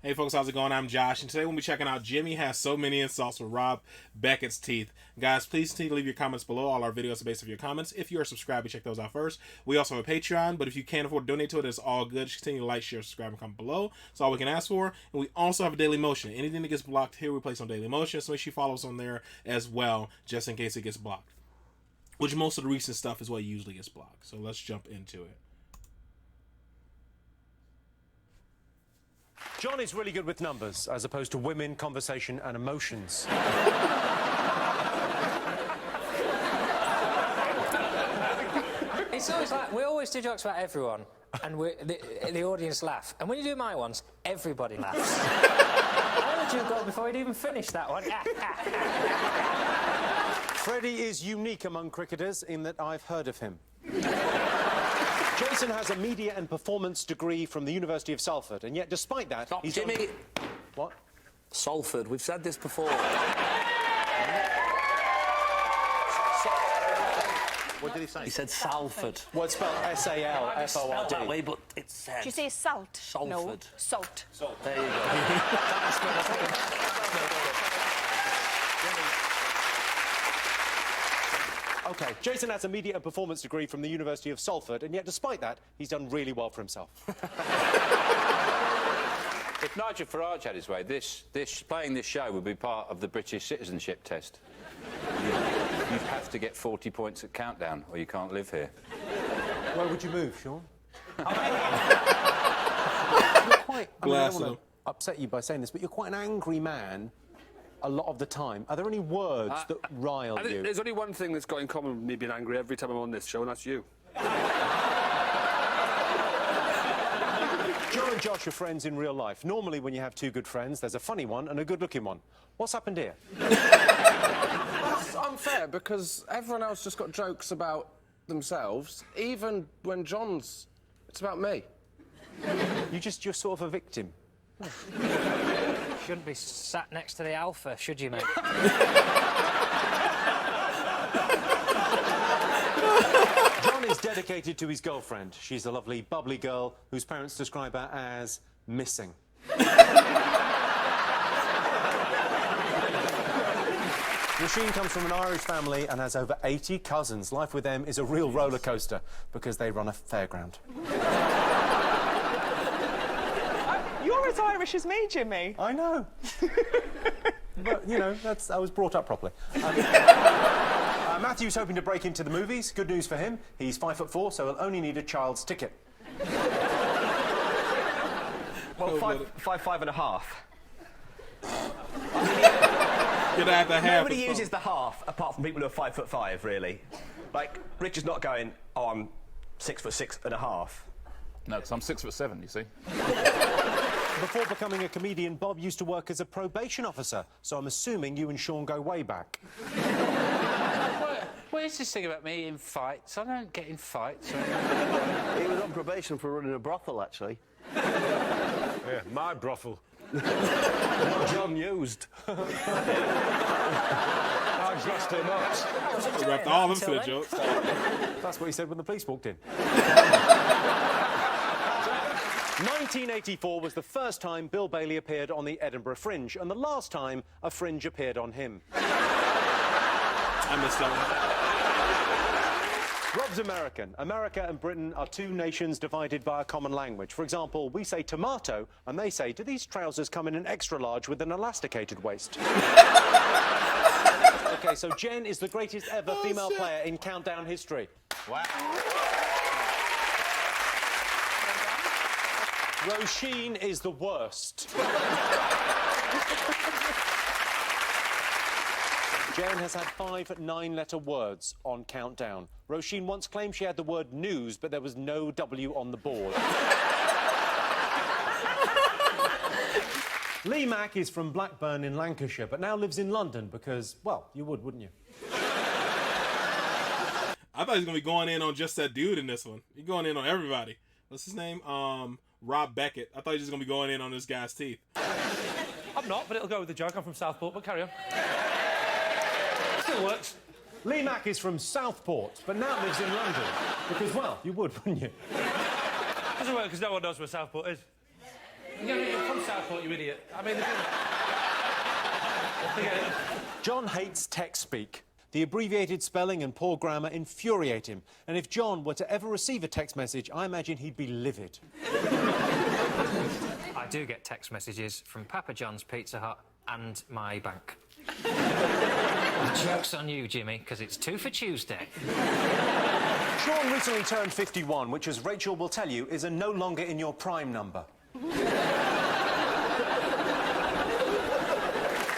Hey folks, how's it going? I'm Josh, and today we'll be checking out Jimmy Has So Many Insults with Rob Becketts' Teeth. Guys, please continue to leave your comments below. All our videos are based off your comments. If you are subscribed, check those out first. We also have a Patreon, but if you can't afford to donate to it, it's all good. Just continue to like, share, subscribe, and comment below. That's all we can ask for. And we also have a daily motion. Anything that gets blocked here, we place on daily motion, so make sure you follow us on there as well, just in case it gets blocked. Which most of the recent stuff is what usually gets blocked. So let's jump into it. John is really good with numbers, as opposed to women, conversation, and emotions. It's always like, we always do jokes about everyone, and the audience laugh. And when you do my ones, everybody laughs. I heard you go before you'd even finished that one. Freddie is unique among cricketers in that I've heard of him. Jason has a media and performance degree from the University of Salford, and yet despite that, he's Jimmy. What? Salford. We've said this before. What did he say? He said Salford. Well, it's spelled S-A-L-F-O-R-D. That way, but it's said. Did you say salt? Salford. No, salt. There you go. OK, Jason has a media and performance degree from the University of Salford, and yet despite that, he's done really well for himself. If Nigel Farage had his way, playing this show would be part of the British citizenship test. You'd have to get 40 points at Countdown, or you can't live here. Where would you move, Sean? You're quite... I don't want to upset you by saying this, but you're quite an angry man a lot of the time. Are there any words that rile you? There's only one thing that's got in common with me being angry every time I'm on this show, and that's you. John and Josh are friends in real life. Normally, when you have two good friends, there's a funny one and a good-looking one. What's happened here? That's unfair, because everyone else just got jokes about themselves, even when John's... It's about me. You're sort of a victim. Shouldn't be sat next to the alpha, should you, mate? John is dedicated to his girlfriend. She's a lovely, bubbly girl whose parents describe her as missing. Roisin comes from an Irish family and has over 80 cousins. Life with them is a real roller coaster because they run a fairground. You're as Irish as me, Jimmy. I know. But, you know, I was brought up properly. Matthew's hoping to break into the movies. Good news for him. He's 5'4", so he'll only need a child's ticket. Well, five and a half. Nobody uses the half, apart from people who are 5'5", really. Like, Richard's not going, oh, I'm 6'6.5". No, because I'm 6'7", you see. Before becoming a comedian, Bob used to work as a probation officer, so I'm assuming you and Sean go way back. What is this thing about me in fights? I don't get in fights. He was on probation for running a brothel, actually. Yeah, my brothel. What John used. I dressed him up. We wrapped all them for the jokes. That's what he said when the police walked in. 1984 was the first time Bill Bailey appeared on the Edinburgh Fringe, and the last time a Fringe appeared on him. I missed that one. Rob's American. America and Britain are two nations divided by a common language. For example, we say tomato, and they say, do these trousers come in an extra large with an elasticated waist? OK, so Jen is the greatest ever female player in Countdown history. Wow. Roisin is the worst. Jen has had 5 9-letter words on Countdown. Roisin once claimed she had the word news, but there was no W on the board. Lee Mack is from Blackburn in Lancashire, but now lives in London because, well, you would, wouldn't you? I thought he was going to be going in on just that dude in this one. He's going in on everybody. What's his name? Rob Beckett. I thought he was just going to be going in on this guy's teeth. I'm not, but it'll go with the joke. I'm from Southport, but carry on. Still works. Lee Mack is from Southport, but now lives in London. Because, well, you would, wouldn't you? Doesn't work because no one knows where Southport is. You're from Southport, you idiot. I mean, forget it. John hates text speak. The abbreviated spelling and poor grammar infuriate him. And if John were to ever receive a text message, I imagine he'd be livid. I do get text messages from Papa John's Pizza Hut and my bank. The joke's on you, Jimmy, because it's 2 for Tuesday. Sean recently turned 51, which, as Rachel will tell you, is a no longer in your prime number.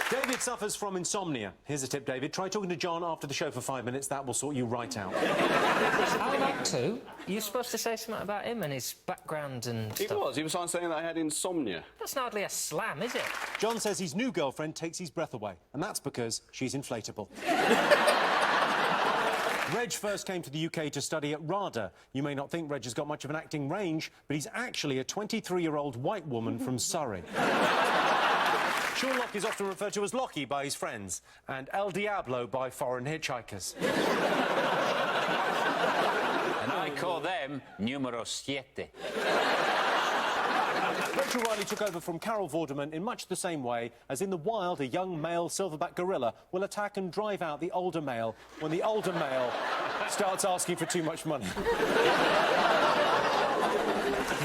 David suffers from insomnia. Here's a tip, David. Try talking to John after the show for 5 minutes. That will sort you right out. How about to? You're supposed to say something about him and his background and stuff. He was saying that I had insomnia. That's hardly a slam, is it? John says his new girlfriend takes his breath away, and that's because she's inflatable. Reg first came to the UK to study at RADA. You may not think Reg has got much of an acting range, but he's actually a 23-year-old white woman from Surrey. Sean Locke is often referred to as Lockie by his friends, and El Diablo by foreign hitchhikers. And I call them numero siete. Rachel Riley took over from Carol Vorderman in much the same way as in the wild a young male silverback gorilla will attack and drive out the older male when the older male starts asking for too much money.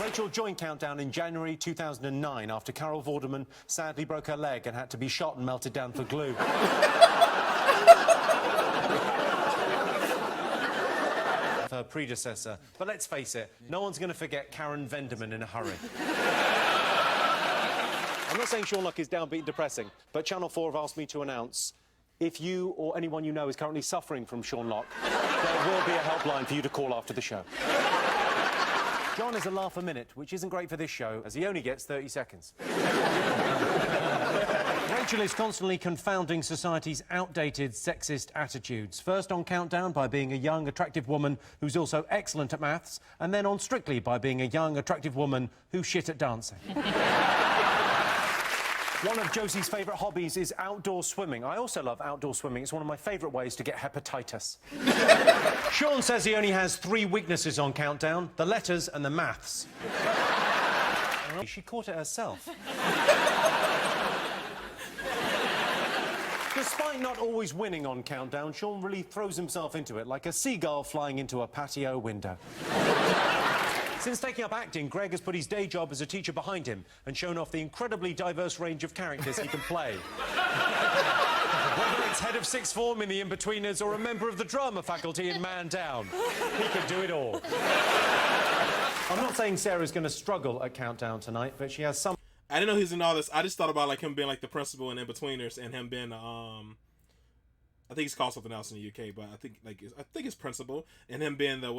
Rachel joined Countdown in January 2009 after Carol Vorderman sadly broke her leg and had to be shot and melted down for glue. Her predecessor. But let's face it, no one's going to forget Karen Venderman in a hurry. I'm not saying Sean Locke is downbeat and depressing, but Channel 4 have asked me to announce if you or anyone you know is currently suffering from Sean Locke, there will be a helpline for you to call after the show. John is a laugh a minute, which isn't great for this show, as he only gets 30 seconds. Rachel is constantly confounding society's outdated, sexist attitudes. First on Countdown by being a young, attractive woman who's also excellent at maths, and then on Strictly by being a young, attractive woman who's shit at dancing. One of Josie's favourite hobbies is outdoor swimming. I also love outdoor swimming. It's one of my favourite ways to get hepatitis. Sean says he only has 3 weaknesses on Countdown: the letters and the maths. She caught it herself. Despite not always winning on Countdown, Sean really throws himself into it like a seagull flying into a patio window. Since taking up acting, Greg has put his day job as a teacher behind him and shown off the incredibly diverse range of characters he can play. Whether it's head of sixth form in The Inbetweeners or a member of the drama faculty in Man Down, he can do it all. I'm not saying Sarah's going to struggle at Countdown tonight, but she has some... I didn't know he was in all this. I just thought about like him being like the principal in Inbetweeners and him being I think he's called something else in the UK, but I think it's principal, and him being the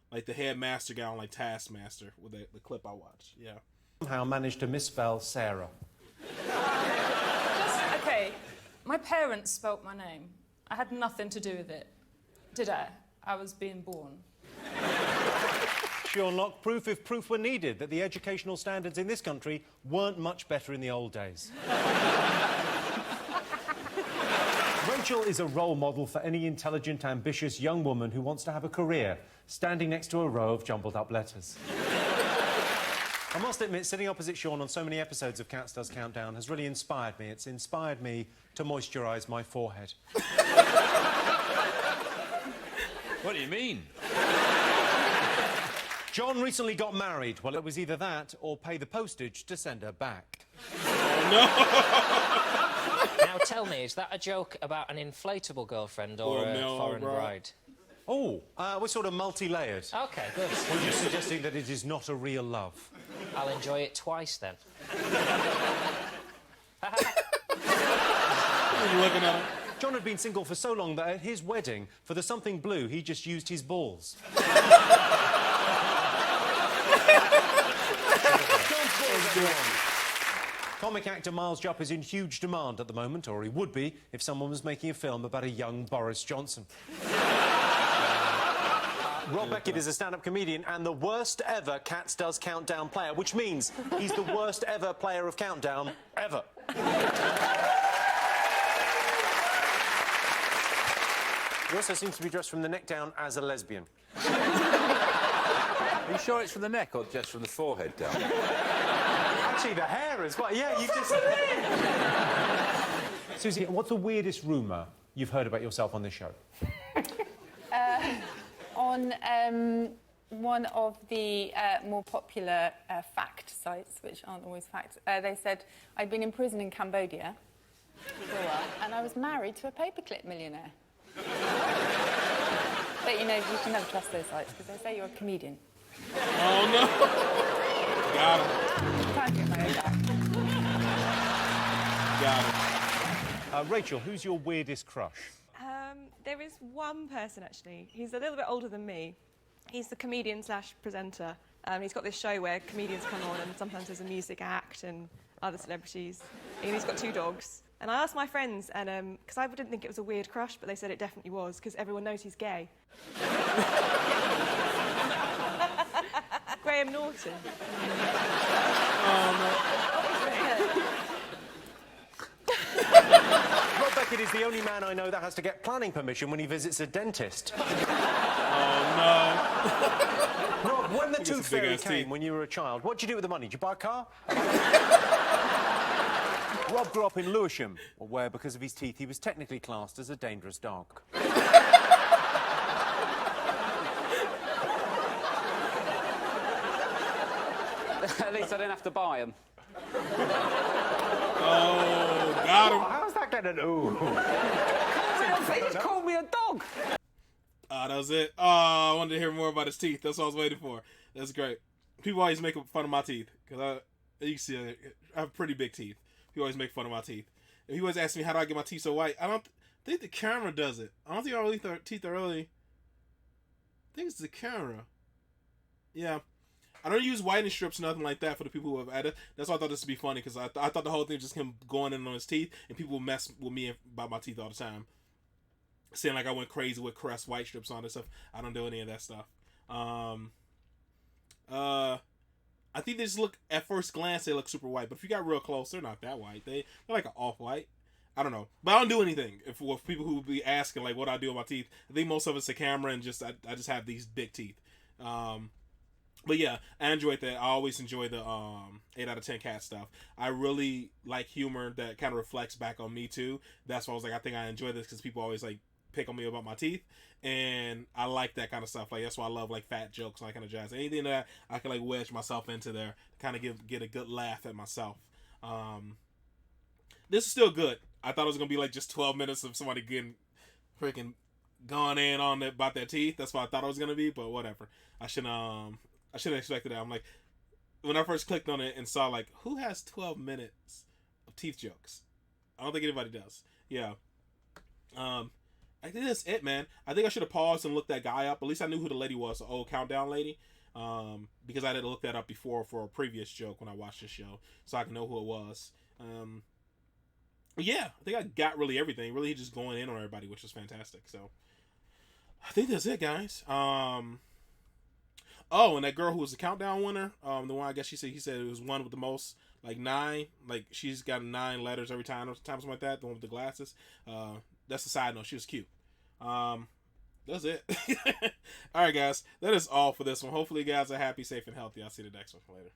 like the headmaster guy on like Taskmaster with the clip I watched. Yeah. Somehow managed to misspell Sarah. Okay, my parents spelt my name. I had nothing to do with it. Did I? I was being born. Sean Locke, proof if proof were needed that the educational standards in this country weren't much better in the old days. Rachel is a role model for any intelligent, ambitious young woman who wants to have a career, standing next to a row of jumbled-up letters. I must admit, sitting opposite Sean on so many episodes of Cats Does Countdown has really inspired me. It's inspired me to moisturise my forehead. What do you mean? John recently got married. Well, it was either that or pay the postage to send her back. Oh, no! Now tell me, is that a joke about an inflatable girlfriend or a foreign bride? Oh, we're sort of multi-layered. OK, good. Well, you're suggesting that it is not a real love. I'll enjoy it twice, then. Looking at him. John had been single for so long that at his wedding, for the something blue, he just used his balls. Comic actor Miles Jupp is in huge demand at the moment, or he would be if someone was making a film about a young Boris Johnson. Rob Beckett is a stand-up comedian and the worst ever Cats Does Countdown player, which means he's the worst ever player of Countdown ever. He also seems to be dressed from the neck down as a lesbian. Are you sure it's from the neck or just from the forehead down? Actually, the hair as well. Yeah, you just... Susie, what's the weirdest rumour you've heard about yourself on this show? On one of the more popular fact sites, which aren't always facts, they said I'd been in prison in Cambodia for a while, and I was married to a paperclip millionaire. But, you know, you can never trust those sites, because they say you're a comedian. Oh, no. Got him. Time to get my own back. Got him. Rachel, who's your weirdest crush? There is one person, actually. He's a little bit older than me. He's the comedian/presenter. He's got this show where comedians come on and sometimes there's a music act and other celebrities. And he's got 2 dogs. And I asked my friends, and because I didn't think it was a weird crush, but they said it definitely was, because everyone knows he's gay. Graham Norton. Oh, no. Rob Beckett is the only man I know that has to get planning permission when he visits a dentist. Oh, no. Rob, when the tooth fairy came when you were a child, what did you do with the money? Did you buy a car? Rob grew up in Lewisham, where, because of his teeth, he was technically classed as a dangerous dog. At least I didn't have to buy them. Oh, got him. How's that getting an ooh? He just called me a dog. That was it. Oh, I wanted to hear more about his teeth. That's what I was waiting for. That's great. People always make fun of my teeth, because you see, I have pretty big teeth. People always make fun of my teeth. And he always ask me, how do I get my teeth so white? I don't think the camera does it. I don't think our teeth are really... I think it's the camera. Yeah. I don't use whitening strips, nothing like that for the people who have added. That's why I thought this would be funny, because I thought the whole thing was just him going in on his teeth, and people mess with me about my teeth all the time. Saying like I went crazy with Crest white strips on and stuff. I don't do any of that stuff. I think they just look, at first glance, they look super white, but if you got real close, they're not that white. They're like an off-white. I don't know. But I don't do anything. If people who be asking, like, what I do with my teeth, I think most of it's the camera and just, I just have these big teeth. But yeah, I enjoyed that. I always enjoy the 8 out of 10 cat stuff. I really like humor that kind of reflects back on me too. That's why I was like, I think I enjoy this, because people always like pick on me about my teeth, and I like that kind of stuff. Like, that's why I love like fat jokes and that kind of jazz. Anything that I can like wedge myself into there to kind of get a good laugh at myself. This is still good. I thought it was gonna be like just 12 minutes of somebody getting freaking gone in on it about their teeth. That's what I thought it was gonna be, but whatever. I shouldn't have expected that. I'm like, when I first clicked on it and saw like, who has 12 minutes of teeth jokes? I don't think anybody does. Yeah. I think that's it, man. I think I should have paused and looked that guy up. At least I knew who the lady was, the old countdown lady. Because I didn't look that up before for a previous joke when I watched the show, so I can know who it was. Yeah, I think I got really everything. Really just going in on everybody, which was fantastic. So I think that's it, guys. Oh, and that girl who was the countdown winner, the one, I guess he said it was one with the most, like 9. Like, she's got 9 letters every time or something like that. The one with the glasses. That's a side note. She was cute. That's it. All right, guys. That is all for this one. Hopefully you guys are happy, safe, and healthy. I'll see you the next one later.